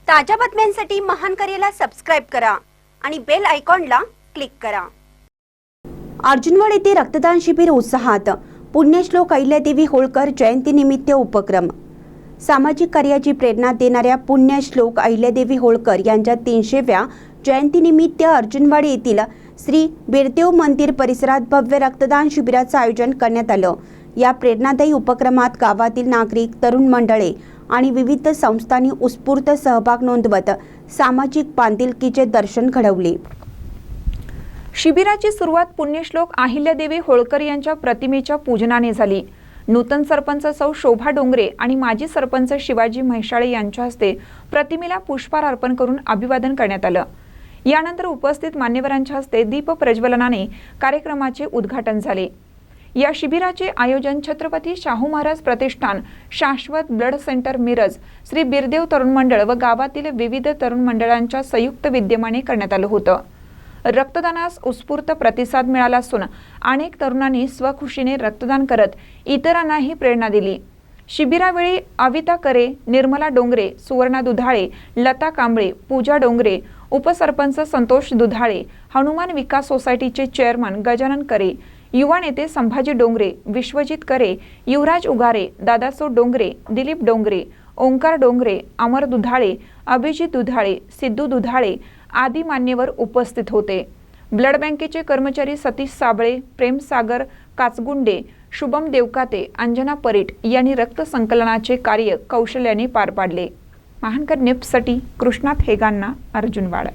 ताज्या बातम्यांसाठी महान करेला सबस्क्राइब करा आणि बेल आयकॉनला क्लिक करा। अर्जुनवाड येथे रक्तदान शिबिर उत्साहात। पुण्यश्लोक अहिल्यादेवी होळकर जयंतीनिमित्त उपक्रम। सामाजिक कार्याची प्रेरणा देणाऱ्या पुण्यश्लोक अहिल्यादेवी होळकर यांच्या 300व्या जयंतीनिमित्त अर्जुनवाड येथील श्री बिरदेव मंदिर परिसरात भव्य रक्तदान शिबिराचे आयोजन करण्यात आले। या प्रेरणादायी उपक्रमात गावातील नागरिक, तरुण मंडळे आणि विविध संस्थांनी उत्स्फूर्त सहभाग नोंदवत सामाजिक बांधिलकीचे दर्शन घडवले। शिबिराची सुरुवात पुण्यश्लोक अहिल्यादेवी होळकर यांच्या प्रतिमेच्या पूजनाने झाली। नूतन सरपंच सौ शोभा डोंगरे आणि माजी सरपंच शिवाजी म्हैसाळे यांच्या हस्ते प्रतिमेला पुष्पहार अर्पण करून अभिवादन करण्यात आलं। यानंतर उपस्थित मान्यवरांच्या हस्ते दीप प्रज्वलनाने कार्यक्रमाचे उद्घाटन झाले। या शिबिराचे आयोजन छत्रपती शाहू महाराज प्रतिष्ठान, शाश्वत ब्लड सेंटर मिरज, श्री बिरदेव तरुण मंडळ व गावातील विविध तरुण मंडळांच्या संयुक्त विद्यमाने करण्यात आलं होतं। रक्तदानास उत्स्फूर्त प्रतिसाद मिळाला असून अनेक तरुणांनी स्वखुशीने रक्तदान करत इतरांनाही प्रेरणा दिली। शिबिरावेळी अविता करे, निर्मला डोंगरे, सुवर्णा दुधाळे, लता कांबळे, पूजा डोंगरे, उपसरपंच संतोष दुधाळे, हनुमान विकास सोसायटीचे चेअरमन गजानन करे, युवा नेते संभाजी डोंगरे, विश्वजित करे, युवराज उगारे, दादासो डोंगरे, दिलीप डोंगरे, ओंकार डोंगरे, अमर दुधाळे, अभिजित दुधाळे, सिद्धू दुधाळे आदी मान्यवर उपस्थित होते। ब्लड बँकेचे कर्मचारी सतीश साबळे, प्रेम सागर काचगुंडे, शुभम देवकाते, अंजना परीट यांनी रक्त संकलनाचे कार्य कौशल्याने पार पाडले। महानकर न्यूजसाठी कृष्णात हेगांना, अर्जुनवाड।